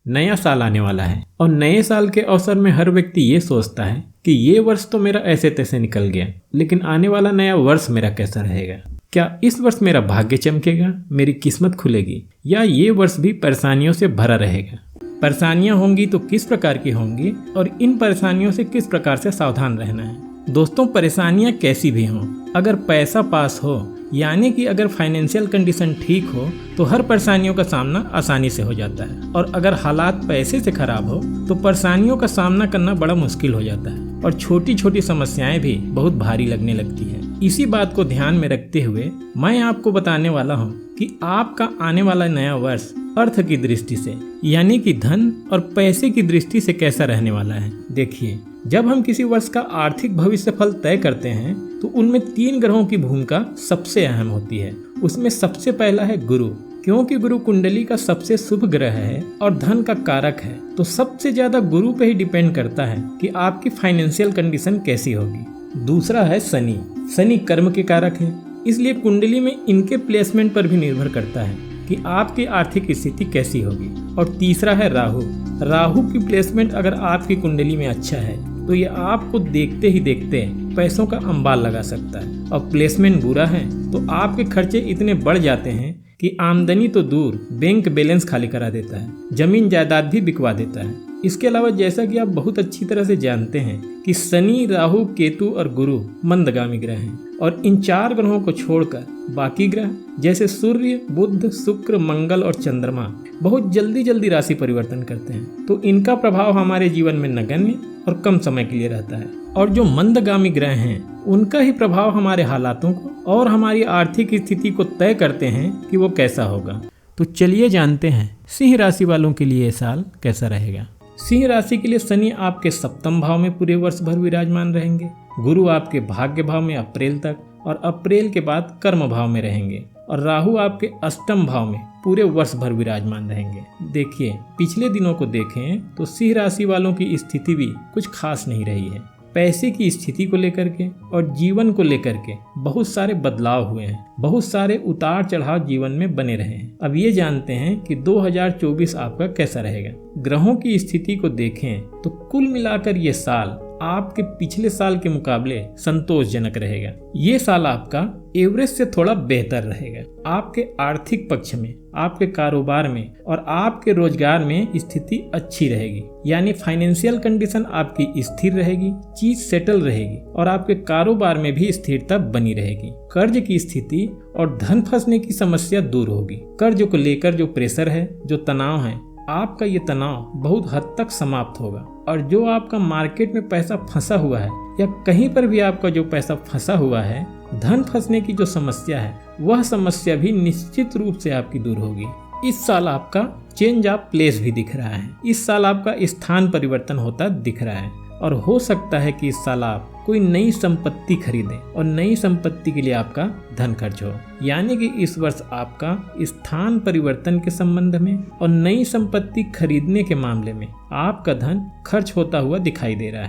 नया साल आने वाला है और नए साल के अवसर में हर व्यक्ति ये सोचता है कि ये वर्ष तो मेरा ऐसे तैसे निकल गया, लेकिन आने वाला नया वर्ष मेरा कैसा रहेगा। क्या इस वर्ष मेरा भाग्य चमकेगा, मेरी किस्मत खुलेगी, या ये वर्ष भी परेशानियों से भरा रहेगा। परेशानियां होंगी तो किस प्रकार की होंगी और इन परेशानियों से किस प्रकार से सावधान रहना है। दोस्तों, परेशानियां कैसी भी हों, अगर पैसा पास हो यानी कि अगर फाइनेंशियल कंडीशन ठीक हो तो हर परेशानियों का सामना आसानी से हो जाता है, और अगर हालात पैसे से खराब हो तो परेशानियों का सामना करना बड़ा मुश्किल हो जाता है और छोटी छोटी समस्याएं भी बहुत भारी लगने लगती है। इसी बात को ध्यान में रखते हुए मैं आपको बताने वाला हूँ कि आपका आने वाला नया वर्ष अर्थ की दृष्टि से यानी कि धन और पैसे की दृष्टि से कैसा रहने वाला है। देखिए, जब हम किसी वर्ष का आर्थिक भविष्य फल तय करते हैं तो उनमें 3 ग्रहों की भूमिका सबसे अहम होती है। उसमें सबसे पहला है गुरु, क्योंकि गुरु कुंडली का सबसे शुभ ग्रह है और धन का कारक है, तो सबसे ज्यादा गुरु पे ही डिपेंड करता है कि आपकी फाइनेंशियल कंडीशन कैसी होगी। दूसरा है शनि। शनि कर्म के कारक है, इसलिए कुंडली में इनके प्लेसमेंट पर भी निर्भर करता है कि आपकी आर्थिक स्थिति कैसी होगी। और तीसरा है राहु। राहु की प्लेसमेंट अगर आपकी कुंडली में अच्छा है तो ये आपको देखते ही देखते पैसों का अंबाल लगा सकता है, और प्लेसमेंट बुरा है तो आपके खर्चे इतने बढ़ जाते हैं कि आमदनी तो दूर, बैंक बैलेंस खाली करा देता है, जमीन जायदाद भी बिकवा देता है। इसके अलावा जैसा कि आप बहुत अच्छी तरह से जानते हैं कि शनि, राहु, केतु और गुरु मंदगामी ग्रह हैं, और इन 4 ग्रहों को छोड़कर बाकी ग्रह जैसे सूर्य, बुध, शुक्र, मंगल और चंद्रमा बहुत जल्दी जल्दी राशि परिवर्तन करते हैं, तो इनका प्रभाव हमारे जीवन में नगण्य और कम समय के लिए रहता है। और जो मंदगामी ग्रह हैं उनका ही प्रभाव हमारे हालातों को और हमारी आर्थिक स्थिति को तय करते हैं कि वो कैसा होगा। तो चलिए जानते हैं सिंह राशि वालों के लिए ये साल कैसा रहेगा। सिंह राशि के लिए शनि आपके 7वें भाव में पूरे वर्ष भर विराजमान रहेंगे। गुरु आपके भाग्य भाव में अप्रैल तक और अप्रैल के बाद कर्म भाव में रहेंगे, और राहु आपके 8वें भाव में पूरे वर्ष भर विराजमान रहेंगे। देखिए, पिछले दिनों को देखें तो सिंह राशि वालों की स्थिति भी कुछ खास नहीं रही है। पैसे की स्थिति को लेकर के और जीवन को लेकर के बहुत सारे बदलाव हुए हैं, बहुत सारे उतार चढ़ाव जीवन में बने रहे हैं। अब ये जानते हैं कि 2024 आपका कैसा रहेगा। ग्रहों की स्थिति को देखें तो कुल मिलाकर ये साल आपके पिछले साल के मुकाबले संतोषजनक रहेगा। ये साल आपका एवरेज से थोड़ा बेहतर रहेगा। आपके आर्थिक पक्ष में, आपके कारोबार में और आपके रोजगार में स्थिति अच्छी रहेगी, यानी फाइनेंशियल कंडीशन आपकी स्थिर रहेगी, चीज सेटल रहेगी और आपके कारोबार में भी स्थिरता बनी रहेगी। कर्ज की स्थिति और धन फंसने की समस्या दूर होगी। कर्ज को लेकर जो प्रेशर है, जो तनाव है, आपका ये तनाव बहुत हद तक समाप्त होगा। और जो आपका मार्केट में पैसा फंसा हुआ है या कहीं पर भी आपका जो पैसा फंसा हुआ है, धन फंसने की जो समस्या है, वह समस्या भी निश्चित रूप से आपकी दूर होगी। इस साल आपका चेंज ऑफ प्लेस भी दिख रहा है। इस साल आपका स्थान परिवर्तन होता दिख रहा है, और हो सकता है कि इस साल आप कोई नई संपत्ति खरीदें और नई संपत्ति के लिए आपका धन खर्च हो। यानी कि इस वर्ष आपका स्थान परिवर्तन के संबंध में और नई संपत्ति खरीदने के मामले में आपका धन खर्च होता हुआ दिखाई दे रहा है।